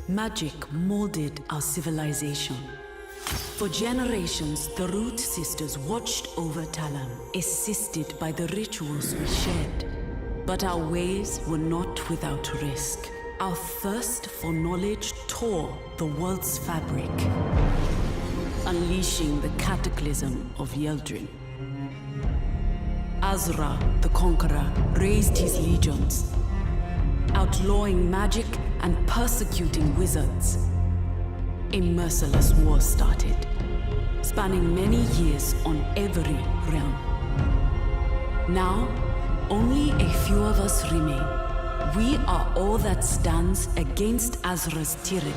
Magic molded our civilization. For generations, the Root Sisters watched over Talam, assisted by the rituals we shared. But our ways were not without risk. Our thirst for knowledge tore the world's fabric, unleashing the cataclysm of Yeldrin. Azra, the Conqueror, raised his legions, outlawing magic and persecuting wizards. A merciless war started, spanning many years on every realm. Now, only a few of us remain. We are all that stands against Azra's tyranny,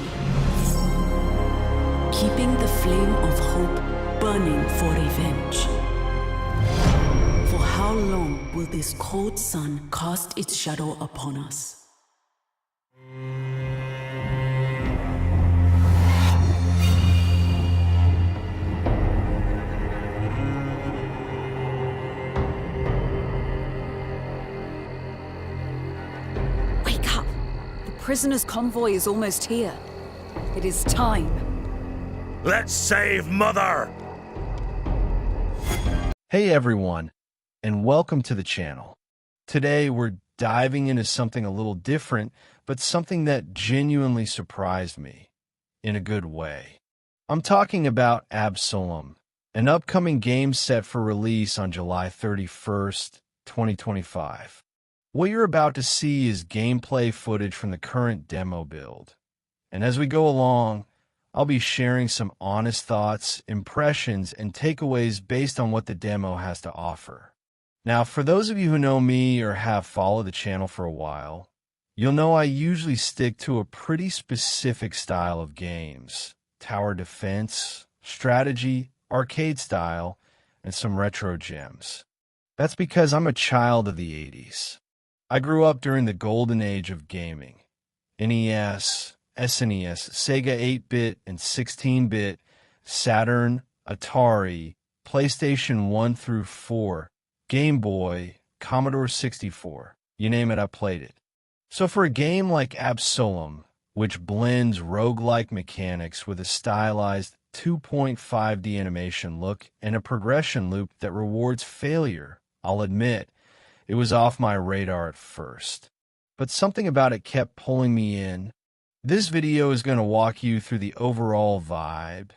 keeping the flame of hope burning for revenge. For how long will this cold sun cast its shadow upon us? Prisoner's convoy is almost here. It is time. Let's save Mother! Hey everyone, and welcome to the channel. Today we're diving into something a little different, but something that genuinely surprised me, in a good way. I'm talking about Absolum, an upcoming game set for release on July 31st, 2025. What you're about to see is gameplay footage from the current demo build. And as we go along, I'll be sharing some honest thoughts, impressions, and takeaways based on what the demo has to offer. Now, for those of you who know me or have followed the channel for a while, you'll know I usually stick to a pretty specific style of games: tower defense, strategy, arcade style, and some retro gems. That's because I'm a child of the 80s. I grew up during the golden age of gaming. NES, SNES, Sega 8-bit and 16-bit, Saturn, Atari, PlayStation 1 through 4, Game Boy, Commodore 64. You name it, I played it. So for a game like Absolum, which blends roguelike mechanics with a stylized 2.5D animation look and a progression loop that rewards failure, I'll admit, it was off my radar at first, but something about it kept pulling me in. This video is going to walk you through the overall vibe,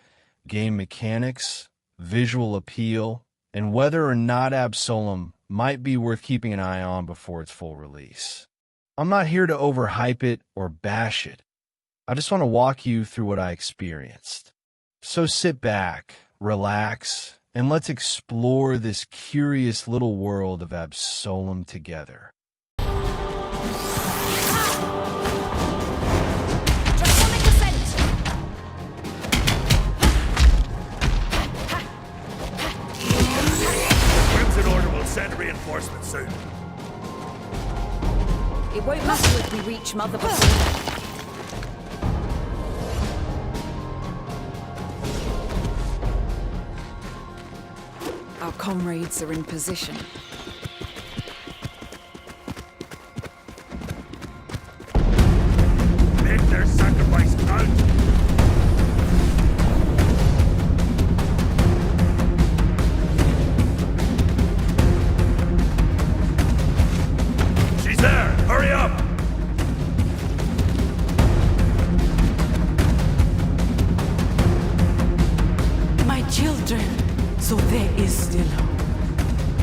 game mechanics, visual appeal, and whether or not Absolum might be worth keeping an eye on before its full release. I'm not here to overhype it or bash it. I just want to walk you through what I experienced. So sit back, relax, and let's explore this curious little world of Absolum together. Crimson Order will send reinforcements soon. It won't matter if we reach Mother before. Our comrades are in position. Make their sacrifice count! She's there! Hurry up! My children, so there is still hope.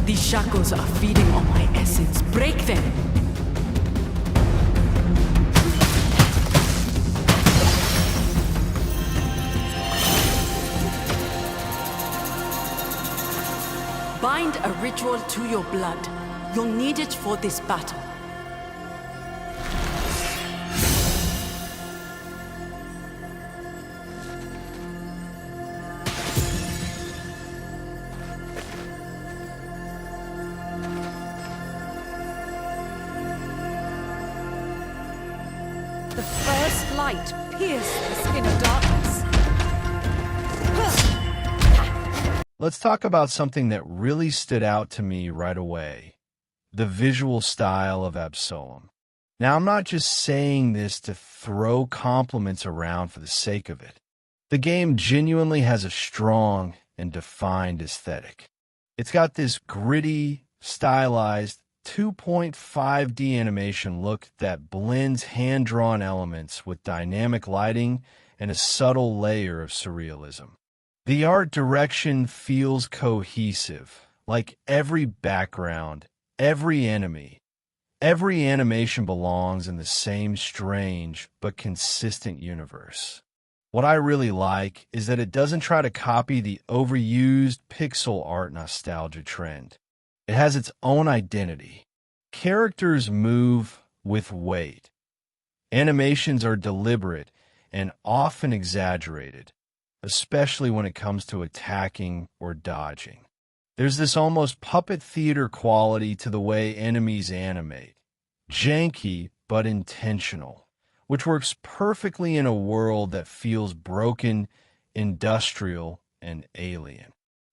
These shackles are feeding on my essence. Break them! Bind a ritual to your blood. You'll need it for this battle. The first light pierced the skin of darkness. Let's talk about something that really stood out to me right away: the visual style of Absolum. Now, I'm not just saying this to throw compliments around for the sake of it. The game genuinely has a strong and defined aesthetic. It's got this gritty, stylized 2.5D animation look that blends hand-drawn elements with dynamic lighting and a subtle layer of surrealism. The art direction feels cohesive, like every background, every enemy, every animation belongs in the same strange but consistent universe. What I really like is that it doesn't try to copy the overused pixel art nostalgia trend. It has its own identity. Characters move with weight. Animations are deliberate and often exaggerated, especially when it comes to attacking or dodging. There's this almost puppet theater quality to the way enemies animate. Janky, but intentional, which works perfectly in a world that feels broken, industrial, and alien.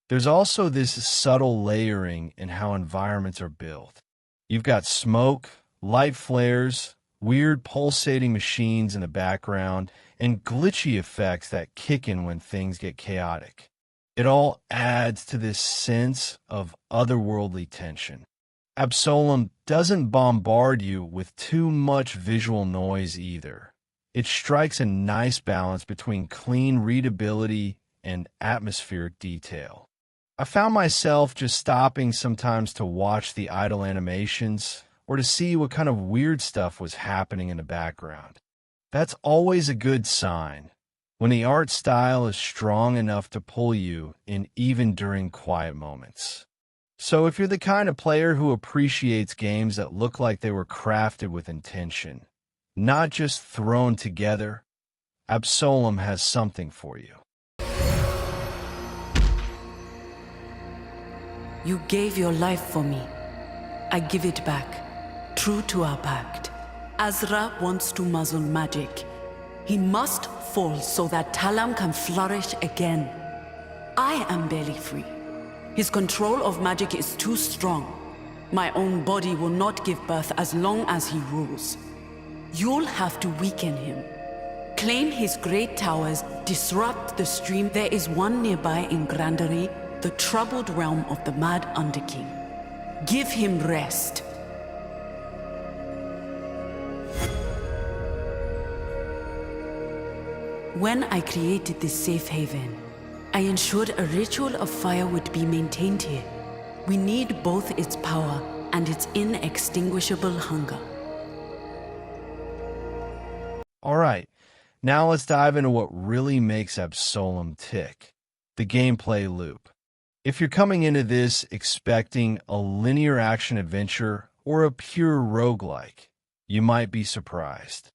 There's also this subtle layering in how environments are built. You've got smoke, light flares, weird pulsating machines in the background, and glitchy effects that kick in when things get chaotic. It all adds to this sense of otherworldly tension. Absolum doesn't bombard you with too much visual noise either. It strikes a nice balance between clean readability and atmospheric detail. I found myself just stopping sometimes to watch the idle animations or to see what kind of weird stuff was happening in the background. That's always a good sign, when the art style is strong enough to pull you in even during quiet moments. So if you're the kind of player who appreciates games that look like they were crafted with intention, not just thrown together, Absolum has something for you. You gave your life for me. I give it back, true to our pact. Azra wants to muzzle magic. He must fall so that Talam can flourish again. I am barely free. His control of magic is too strong. My own body will not give birth as long as he rules. You'll have to weaken him. Claim his great towers, disrupt the stream. There is one nearby in Grandery, the troubled realm of the Mad Underking. Give him rest. When I created this safe haven, I ensured a ritual of fire would be maintained here. We need both its power and its inextinguishable hunger. All right, now let's dive into what really makes Absolum tick, the gameplay loop. If you're coming into this expecting a linear action adventure or a pure roguelike, you might be surprised.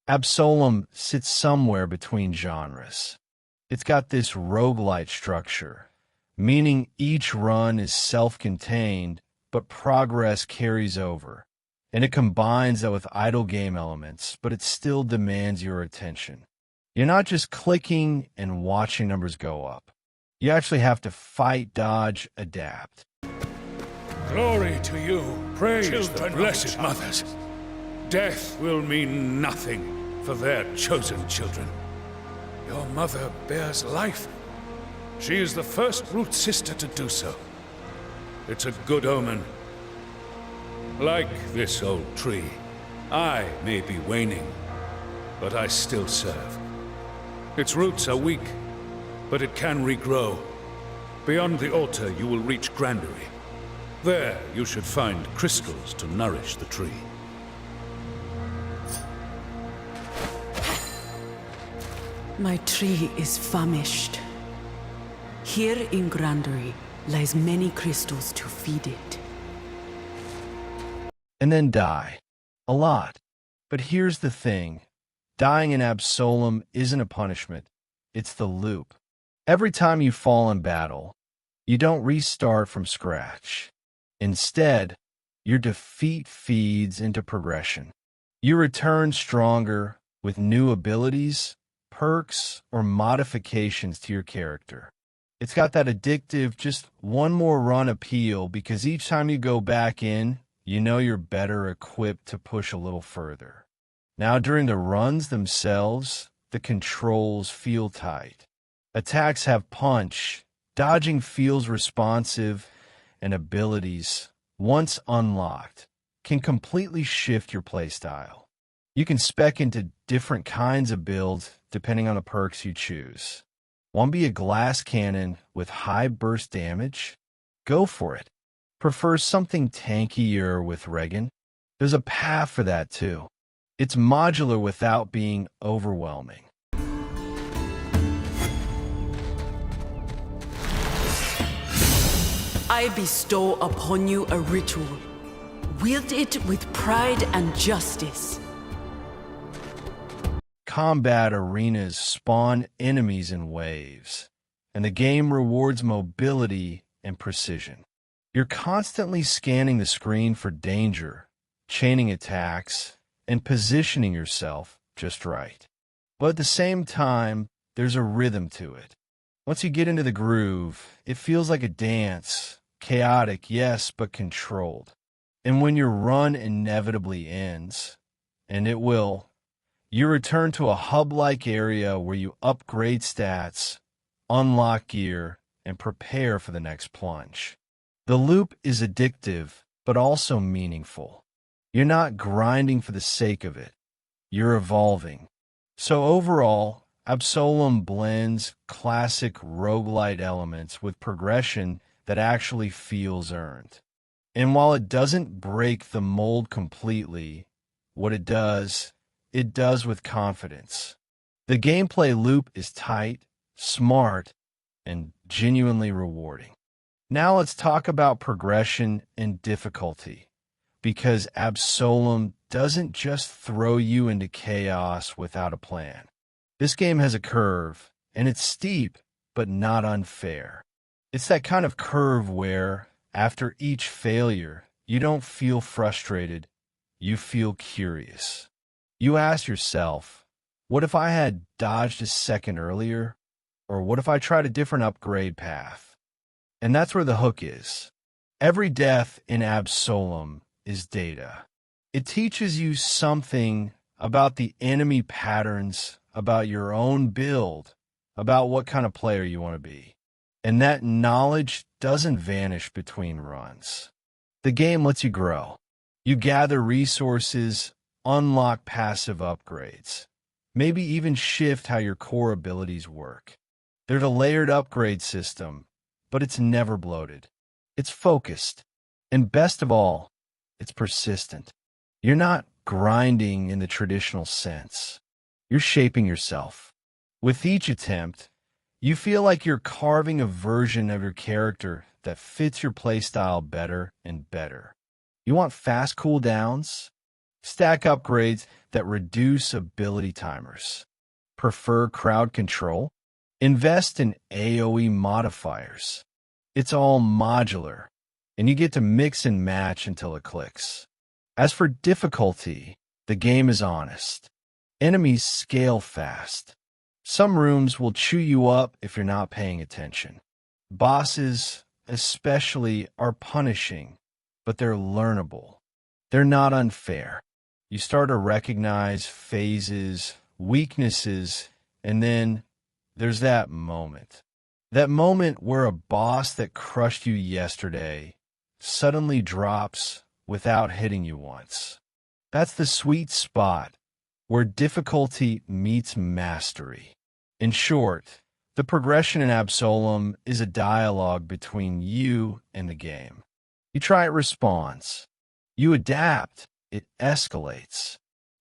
Absolum sits somewhere between genres. It's got this roguelite structure, meaning each run is self-contained, but progress carries over. And it combines that with idle game elements, but it still demands your attention. You're not just clicking and watching numbers go up. You actually have to fight, dodge, adapt. Glory to you, praise the blessed mothers. Death will mean nothing for their chosen children. Your mother bears life. She is the first root sister to do so. It's a good omen. Like this old tree, I may be waning, but I still serve. Its roots are weak, but it can regrow. Beyond the altar, you will reach Grandery. There, you should find crystals to nourish the tree. My tree is famished. Here in Grandery lies many crystals to feed it. And then die. A lot. But here's the thing. Dying in Absolum isn't a punishment. It's the loop. Every time you fall in battle, you don't restart from scratch. Instead, your defeat feeds into progression. You return stronger with new abilities, perks, or modifications to your character. It's got that addictive, just one more run appeal because each time you go back in, you know you're better equipped to push a little further. Now, during the runs themselves, the controls feel tight. Attacks have punch, dodging feels responsive, and abilities, once unlocked, can completely shift your playstyle. You can spec into different kinds of builds depending on the perks you choose. Want to be a glass cannon with high burst damage? Go for it. Prefer something tankier with Regan? There's a path for that too. It's modular without being overwhelming. I bestow upon you a ritual. Wield it with pride and justice. Combat arenas spawn enemies in waves, and the game rewards mobility and precision. You're constantly scanning the screen for danger, chaining attacks, and positioning yourself just right. But at the same time, there's a rhythm to it. Once you get into the groove, it feels like a dance, chaotic, yes, but controlled. And when your run inevitably ends, and it will, you return to a hub-like area where you upgrade stats, unlock gear, and prepare for the next plunge. The loop is addictive, but also meaningful. You're not grinding for the sake of it. You're evolving. So overall, Absolum blends classic roguelite elements with progression that actually feels earned. And while it doesn't break the mold completely, what it does with confidence. The gameplay loop is tight, smart, and genuinely rewarding. Now let's talk about progression and difficulty, because Absolum doesn't just throw you into chaos without a plan. This game has a curve, and it's steep, but not unfair. It's that kind of curve where, after each failure, you don't feel frustrated, you feel curious. You ask yourself, what if I had dodged a second earlier? Or what if I tried a different upgrade path? And that's where the hook is. Every death in Absolum is data. It teaches you something about the enemy patterns, about your own build, about what kind of player you want to be. And that knowledge doesn't vanish between runs. The game lets you grow. You gather resources, unlock passive upgrades, maybe even shift how your core abilities work. There's a layered upgrade system, but it's never bloated. It's focused. And best of all, it's persistent. You're not grinding in the traditional sense. You're shaping yourself. With each attempt, you feel like you're carving a version of your character that fits your playstyle better and better. You want fast cooldowns? Stack upgrades that reduce ability timers. Prefer crowd control? Invest in AoE modifiers. It's all modular, and you get to mix and match until it clicks. As for difficulty, the game is honest. Enemies scale fast. Some rooms will chew you up if you're not paying attention. Bosses, especially, are punishing, but they're learnable. They're not unfair. You start to recognize phases, weaknesses, and then there's that moment. That moment where a boss that crushed you yesterday suddenly drops without hitting you once. That's the sweet spot where difficulty meets mastery. In short, the progression in Absolum is a dialogue between you and the game. You try, it responds. You adapt, it escalates.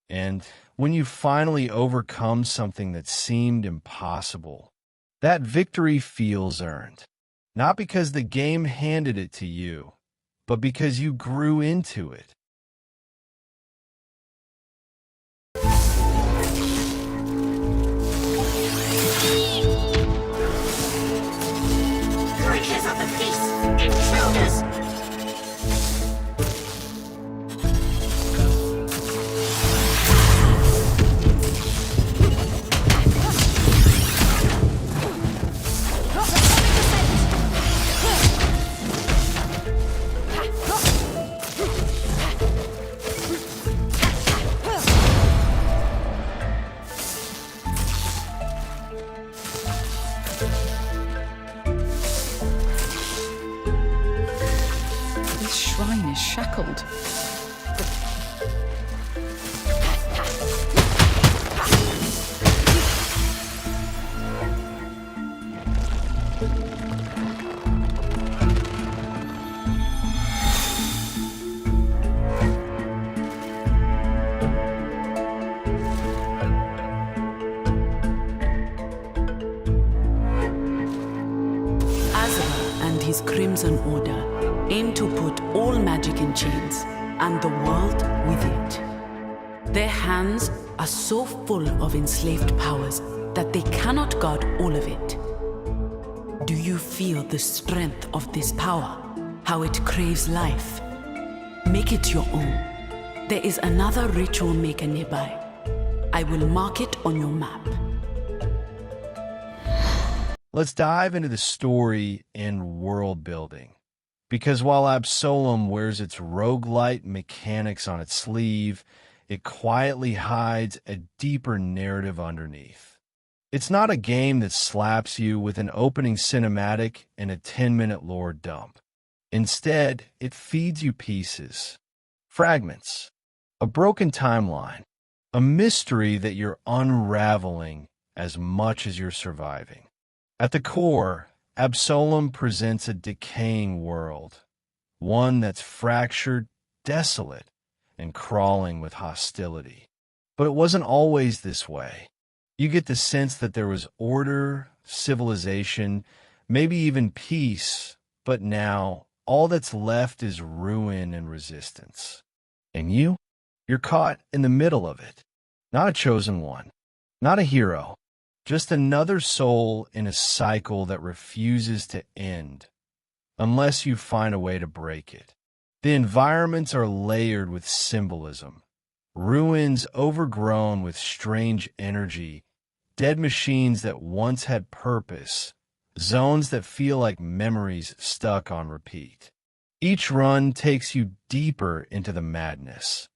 And when you finally overcome something that seemed impossible, that victory feels earned. Not because the game handed it to you, but because you grew into it. Creatures of the peace! Intruders! This shrine is shackled. His Crimson Order aim to put all magic in chains, and the world with it. Their hands are so full of enslaved powers that they cannot guard all of it. Do you feel the strength of this power? How it craves life? Make it your own. There is another ritual maker nearby. I will mark it on your map. Let's dive into the story and world building. Because while Absolum wears its roguelite mechanics on its sleeve, it quietly hides a deeper narrative underneath. It's not a game that slaps you with an opening cinematic and a 10-minute lore dump. Instead, it feeds you pieces, fragments, a broken timeline, a mystery that you're unraveling as much as you're surviving. At the core, Absolum presents a decaying world, one that's fractured, desolate, and crawling with hostility. But it wasn't always this way. You get the sense that there was order, civilization, maybe even peace, but now all that's left is ruin and resistance. And you're caught in the middle of it. Not a chosen one, not a hero. Just another soul in a cycle that refuses to end, unless you find a way to break it. The environments are layered with symbolism. Ruins overgrown with strange energy, dead machines that once had purpose, zones that feel like memories stuck on repeat. Each run takes you deeper into the madness,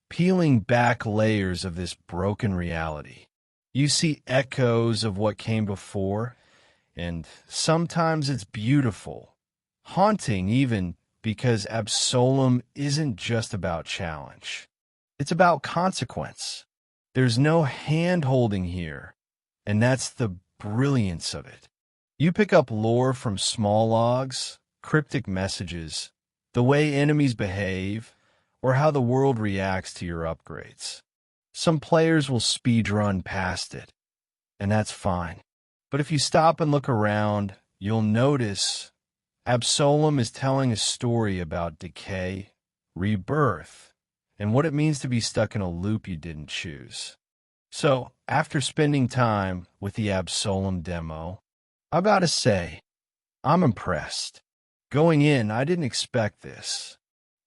peeling back layers of this broken reality. You see echoes of what came before, and sometimes it's beautiful, haunting even, because Absolum isn't just about challenge. It's about consequence. There's no hand-holding here, and that's the brilliance of it. You pick up lore from small logs, cryptic messages, the way enemies behave, or how the world reacts to your upgrades. Some players will speedrun past it, and that's fine. But if you stop and look around, you'll notice Absolum is telling a story about decay, rebirth, and what it means to be stuck in a loop you didn't choose. So, after spending time with the Absolum demo, I gotta say, I'm impressed. Going in, I didn't expect this.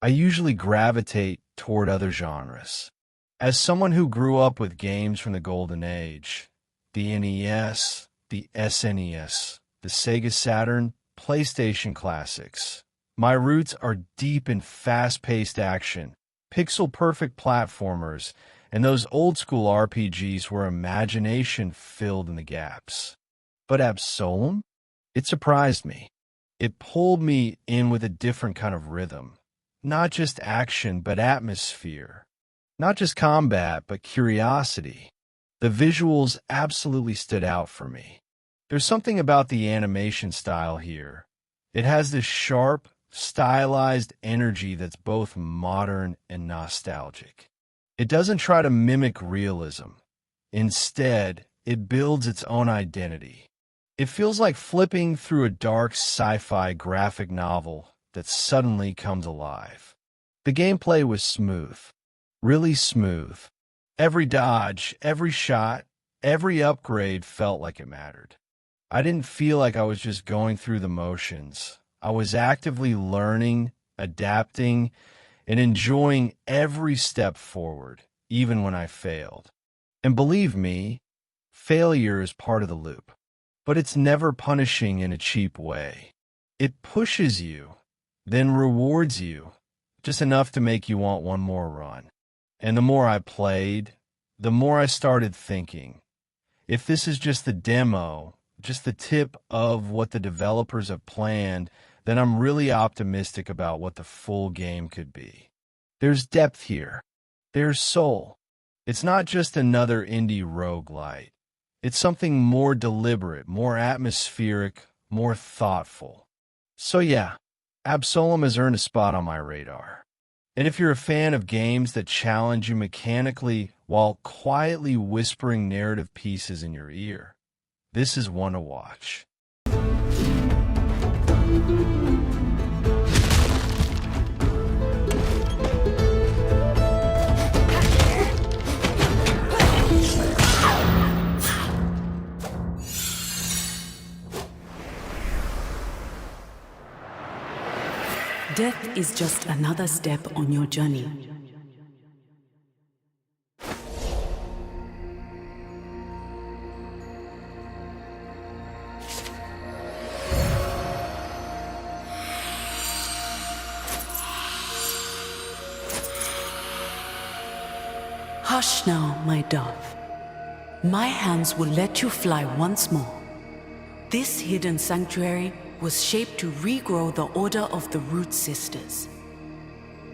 I usually gravitate toward other genres. As someone who grew up with games from the Golden Age, the NES, the SNES, the Sega Saturn, PlayStation classics, my roots are deep in fast-paced action, pixel-perfect platformers, and those old-school RPGs where imagination filled in the gaps. But Absolum? It surprised me. It pulled me in with a different kind of rhythm. Not just action, but atmosphere. Not just combat, but curiosity. The visuals absolutely stood out for me. There's something about the animation style here. It has this sharp, stylized energy that's both modern and nostalgic. It doesn't try to mimic realism. Instead, it builds its own identity. It feels like flipping through a dark sci-fi graphic novel that suddenly comes alive. The gameplay was smooth. Really smooth. Every dodge, every shot, every upgrade felt like it mattered. I didn't feel like I was just going through the motions. I was actively learning, adapting, and enjoying every step forward, even when I failed. And believe me, failure is part of the loop. But it's never punishing in a cheap way. It pushes you, then rewards you, just enough to make you want one more run. And the more I played, the more I started thinking, if this is just the demo, just the tip of what the developers have planned, then I'm really optimistic about what the full game could be. There's depth here. There's soul. It's not just another indie roguelite. It's something more deliberate, more atmospheric, more thoughtful. So yeah, Absolum has earned a spot on my radar. And if you're a fan of games that challenge you mechanically while quietly whispering narrative pieces in your ear, this is one to watch. Death is just another step on your journey. Hush now, my dove. My hands will let you fly once more. This hidden sanctuary was shaped to regrow the Order of the Root Sisters.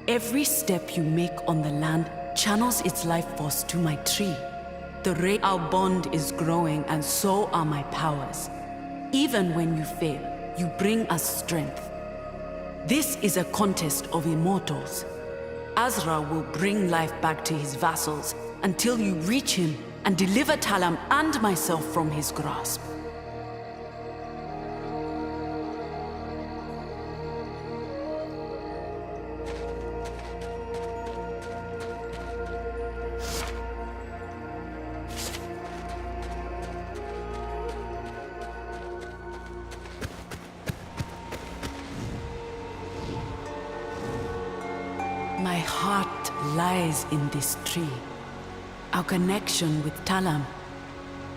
Every step you make on the land channels its life force to my tree. Our bond is growing, and so are my powers. Even when you fail, you bring us strength. This is a contest of immortals. Azra will bring life back to his vassals until you reach him and deliver Talam and myself from his grasp. My heart lies in this tree. Our connection with Talam,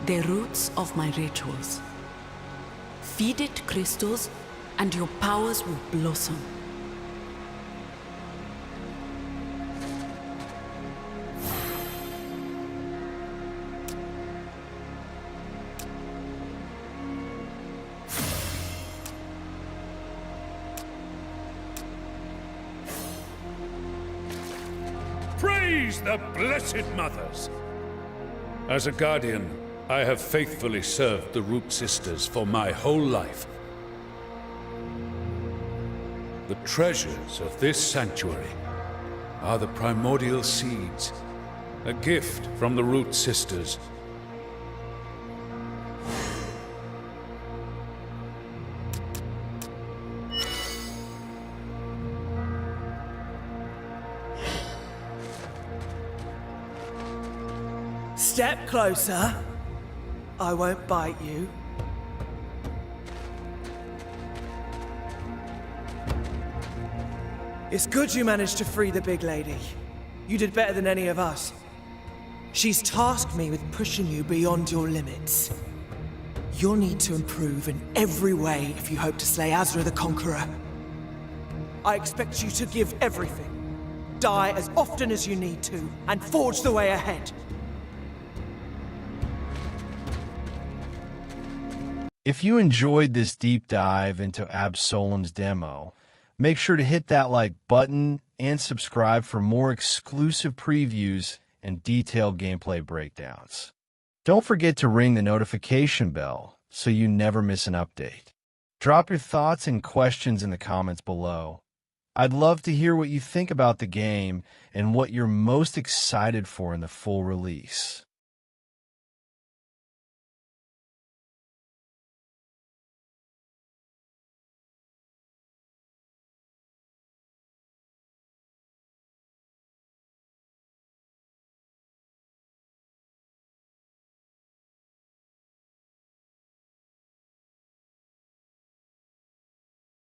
the roots of my rituals. Feed it crystals, and your powers will blossom. Praise the Blessed Mothers! As a guardian, I have faithfully served the Root Sisters for my whole life. The treasures of this sanctuary are the primordial seeds, a gift from the Root Sisters. Step closer. I won't bite you. It's good you managed to free the big lady. You did better than any of us. She's tasked me with pushing you beyond your limits. You'll need to improve in every way if you hope to slay Azra the Conqueror. I expect you to give everything. Die as often as you need to, and forge the way ahead. If you enjoyed this deep dive into Absolum's demo, make sure to hit that like button and subscribe for more exclusive previews and detailed gameplay breakdowns. Don't forget to ring the notification bell so you never miss an update. Drop your thoughts and questions in the comments below. I'd love to hear what you think about the game and what you're most excited for in the full release.